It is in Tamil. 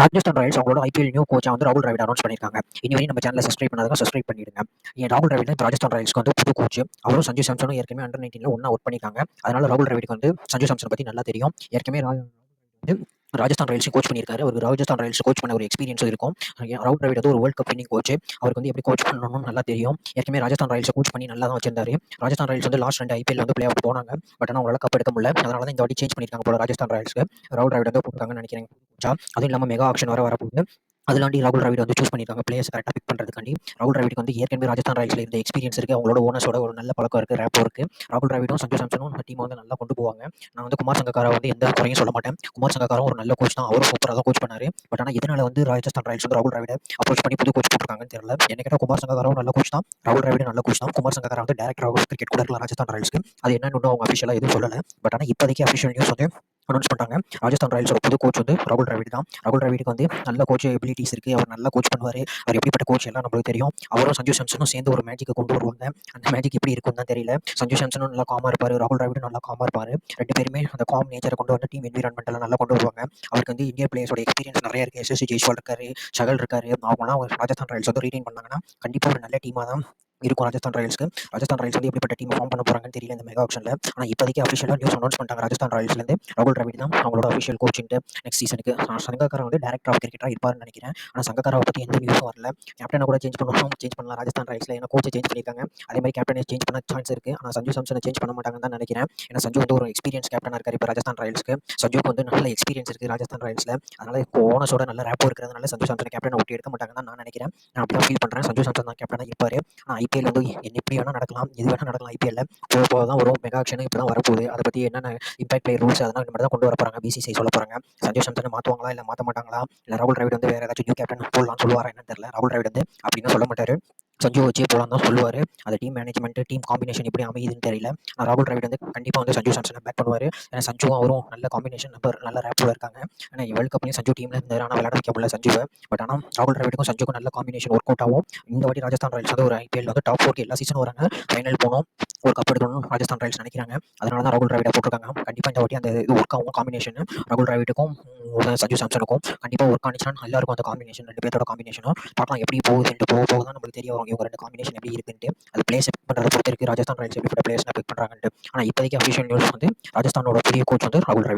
ராஜஸ்தான் ராயல்ஸ் அவங்களோட ஐபிஎல் நியூ கோச்சா வந்து ராகுல் டிராவிட் அனௌன்ஸ் பண்ணியிருக்காங்க. இனி வரையும் நம்ம சேனலை சப்ஸ்கிரைப் பண்ணாதவங்க சப்ஸ்கிரைப் பண்ணிடுங்க. ராகுல் டிராவிட் தான் ராஜஸ்தான் ராயல்ஸ்க்கு வந்து புது கோச். அவரும் சஞ்சு சாம்சனும் ஏற்கனவே அண்டர் 19ல ஒண்ணா ஒர்க் பண்ணிருக்காங்க. அதனால ராகுல் டிராவிட்க்கு வந்து சஞ்சு சாம்சன் பத்தி நல்லா தெரியும். ஏற்கனவே வந்து ராஜஸ்தான் ராயல்ஸ் கோச் பண்ணியிருக்காரு. அவருக்கு ராஜஸ்தான் ராயல்ஸ் கோச் பண்ண ஒரு எக்ஸ்பீரியன்ஸ் இருக்கும். ராகுல் டிராவிட் வந்து ஒரு வேர்ல்ட் கப் வின்னிங் கோச். அவருக்கு வந்து எப்படி கோச் பண்ணணும்னு நல்லா தெரியும். ஏற்கனவே ராஜஸ்தான் ராயல்ஸ் கோச் பண்ணி நல்லா தான் வச்சிருந்தாரு. ராஜஸ்தான் ராயல்ஸ் வந்து லாஸ்ட் 2 ஐபிஎல் வந்து பிளே ஆஃப் போனாங்க. பட் ஆனால் அவங்களால கப் எடுக்க முடியல. அதனால தான் இந்த வாட்டி சேஞ்ச் பண்ணிருக்காங்க போல ராஜஸ்தான் ராயல்ஸ்க்கு. ராகுல் டிராவிட் வந்து போட்டாங்கன்னு நினைக்கிறேன். அதுவும் இல்லாமல் மெகா ஆக்ஷன் வரப்போகுது. அதுலாண்டி ராகுல் டிராவிட் வந்து சூஸ் பண்ணிருக்காங்க பிளேயர்ஸ் கரெக்டாக பிக் பண்ணுறதுக்காண்டி. ராகுல் டிராவிட்க்கு வந்து ஏற்கனவே ராஜஸ்தான் ராயல்ஸ்ல இருந்த எக்ஸ்பீரியன்ஸ் இருக்கு. அவங்களோட ஓனர்ஸோட ஒரு நல்ல பழக்கம் இருக்கு, ரேப்போ இருக்கு. ராகுல் டிராவிடும் சஞ்சு சாம்சனும் அந்த டீமை வந்து நல்லா கொண்டு போவாங்க. நான் வந்து குமார் சங்கக்காரா வந்து எந்த குறையும் சொல்ல மாட்டேன். குமார் சங்கக்காரும் ஒரு நல்ல கோச் தான். அவரும் சூப்பராக தான் கோச் பண்ணாரு. பட் ஆனால் இதனால வந்து ராஜஸ்தான் ராயல்ஸ் வந்து ராகுல் டிராவிட அப்ரோச் பண்ணி புது கோச் போட்டிருக்காங்கன்னு தெரியல. என்ன கேட்டால் குமார் சங்கக்காரும் நல்ல கோச் தான், ராகுல் டிராவிடும் நல்ல கோச் தான். குமார் சங்கக்காரா வந்து டேரக்டர் ஆஃப் கிரிக்கெட் கூட இருக்கலாம் ராஜஸ்தான் ராயல்ஸ்க்கு. அது என்னன்னு இன்னும் அவங்க அஃபிஷியலாக எதுவும் சொல்லலை. பட் ஆனால் இப்போதைக்கு அஃபிஷியல் நியூஸ் வந்து அனௌன்ஸ் பண்ணிட்டாங்க. ராஜஸ்தான் ராயல்ஸோட புது கோச் வந்து ராகுல் டிராவிட் தான். ராகுல் டிராவிட்க்கு வந்து நல்ல கோச் எபிலிட்டிஸ் இருக்கு. அவர் நல்லா கோச் பண்ணுவார். அவர் எப்படிப்பட்ட கோச் எல்லாம் நம்மளுக்கு தெரியும். அவரும் சஞ்சு சாம்சனும் சேர்ந்து ஒரு மேஜிக்கை கொண்டு வருவாங்க. அந்த மேஜிக் எப்படி இருக்குன்னு தான் தெரியல. சஞ்சு சாம்சனும் நல்லா காமா இருப்பார், ராகுல் டிராவிடும் நல்லா காமா இருப்பார். 2 பேருமே அந்த காம் நேச்சரை கொண்டு வந்து டீம் என்விரான்மெண்ட்லாம் நல்லா கொண்டு வருவாங்க. அவருக்கு வந்து இந்தியன் பிளேயர்ஸோட எக்ஸ்பீரியன்ஸ் நிறைய இருக்கு. எஸ்எஸ்சி ஜெய்ஸ்வால் இருக்காரு, சகல் இருக்காரு. அவங்களாம் ராஜஸ்தான் ராயல்ஸ் வந்து ரீடைன் பண்ணாங்கன்னா கண்டிப்பாக ஒரு நல்ல டீமாக தான் இருக்கும் ராஜஸ்தான் ராயல்ஸ்க்கு. ராஜஸ்தான் ராயல்ஸ் வந்து எப்படிப்பட்ட டீம் ஃபார்ம் பண்ண போறாங்கன்னு தெரியல இந்த மெகா ஆக்ஷன்ல. ஆனால் இப்போதைக்கு அஃபிஷியலாக நியூஸ் அனௌன்ஸ் பண்ணிட்டாங்க ராஜஸ்தான் ராயல்ஸ்லேருந்து ராகுல் டிராவிட் தான் அவங்களோட அஃபிஷியல் கோச்சின்ட்டு நெக்ஸ்ட் சீசனுக்கு. சங்கக்காரா வந்து டேரக்டர் ஆஃப் கிரிக்கெட்டாக இருப்பாருன்னு நினைக்கிறேன். ஆனால் சங்கக்காராவை பற்றி எந்த நியூஸும் வரல. கேப்டனை கூட சேஞ்ச் பண்ணலாம் ராஜஸ்தான் ராயல்ஸ்ல. ஏன்னா கோச்சை சேஞ்ச் பண்ணியிருக்காங்க. அதே மாதிரி கேப்டனை சேஞ்ச் பண்ண சான்ஸ் இருக்கு. ஆனால் சஞ்சு சாம்சனை சேஞ்ச் பண்ண மாட்டாங்கன்னு தான் நினைக்கிறேன். ஏன்னா சஞ்சு வந்து ஒரு எக்ஸ்பீரியன்ஸ் கேப்டனாக இருக்காரு இப்போ ராஜஸ்தான் ராயல்ஸ்க்கு. சஞ்சுக்கு வந்து நல்ல எக்ஸ்பீரியன்ஸ் இருக்கு ராஜஸ்தான் ராயல்ஸ்ல. அதனால ஓனர்ஸோட நல்ல ரேப்போ இருக்கிறதுனால சஞ்சு சாம்சனை கேப்டனை ஒட்டி எடுக்க மாட்டாங்கன்னு தான் நான் நினைக்கிறேன். நான் அப்படி தான் ஃபீல் பண்ணுறேன். சஞ்சு சாம்சன் தான் கேப்டனாக இருப்பாரு. ஆனால் ஐபிஎல் வந்து எப்படி வேணா நடக்கலாம், எது வேணா நடக்கலாம். ஐபிஎல்ல போக போக தான் வரும். மெகா ஆக்ஷன் இப்போ தான் வரப்போகுது. அதை பற்றி என்னென்ன இம்பாக்ட் பிளேயர் ரூல்ஸ் அதெல்லாம் இந்த மாதிரி தான் கொண்டு வர போறாங்க. பிசிசிஐ சொல்ல போறாங்க. சஞ்சு சாம்சனை மாற்றுவாங்களா இல்லை மாற்ற மாட்டாங்களா, இல்லை ராகுல் டிராவிட் வந்து வேற ஏதாச்சும் நியூ கேப்டன் போடலாம்னு சொல்லுவாரா என்னன்னு தெரியல. ராகுல் டிராவிட் வந்து அப்படின்னு சொல்ல மாட்டாரு. சஞ்சு வச்சே போலாம் தான் சொல்லுவார். அது டீம் மேனேஜ்மெண்ட் டீம் காம்பினேஷன் எப்படி அமையுதுன்னு தெரியல. ஆனால் ராகுல் டிராவிட் வந்து கண்டிப்பாக வந்து சஞ்சு சாம்சனை பேக் பண்ணுவார். ஏன்னா சஞ்சுவும் அவரும் நல்ல காம்பினேஷன் நம்பர் நல்ல ரேப்பில் இருக்காங்க. ஏன்னா வேர்ல்ட் கப்லையும் சஞ்சு டீமில் இருந்தார். ஆனால் விளையாட வைக்க முடியல சஞ்சுவை. பட் ஆனால் ராகுல் டிராவிடுக்கும் சஞ்சுக்கும் நல்ல காம்பினேஷன் ஒர்க் அவுட் ஆகும். இந்த வாட்டி ராஜஸ்தான் ராயல்ஸ் வந்து ஒரு ஐபிஎல் வந்து டாப் 4 எல்லா சீசனும் வராங்க. ஃபைனல் போனோம், ஒரு கப் எடுக்கணும்னு ராஜஸ்தான் ராயல்ஸ் நினைக்கிறாங்க. அதனால தான் ராகுல் டிராவிட போட்டிருக்காங்க. கண்டிப்பாக இந்த வாட்டி அந்த இது ஒர்க் ஆகும். காம்பினேஷன் ராகுல் டிராவிடுக்கும் சஞ்சு சாம்சனுக்கும் கண்டிப்பாக ஒர்க் ஆனிச்சுன்னா நல்லா இருக்கும். அந்த காம்பினேஷன் 2 பேரோட காம்பினேஷனும் பார்க்கலாம் எப்படி போகுதுன்ட்டு. போக போக தான் நம்மளுக்கு தெரிய வரும் இவங்க 2 காம்பினேஷன் எப்படி இருக்குன்ட்டு. அது பிளேஸ் பிக் பண்ணுறத பொறுத்து இருக்கு ராஜஸ்தான் ராயல்ஸ் எப்படிப்பட்ட பிளேயர்ஸ் பிக் பண்ணுறாங்கன்ட்டு. ஆனால் இப்போதைக்கு அஃபிஷியல் நியூஸ் வந்து ராஜஸ்தானோட புதிய கோச் வந்து ராகுல் டிராவிட்.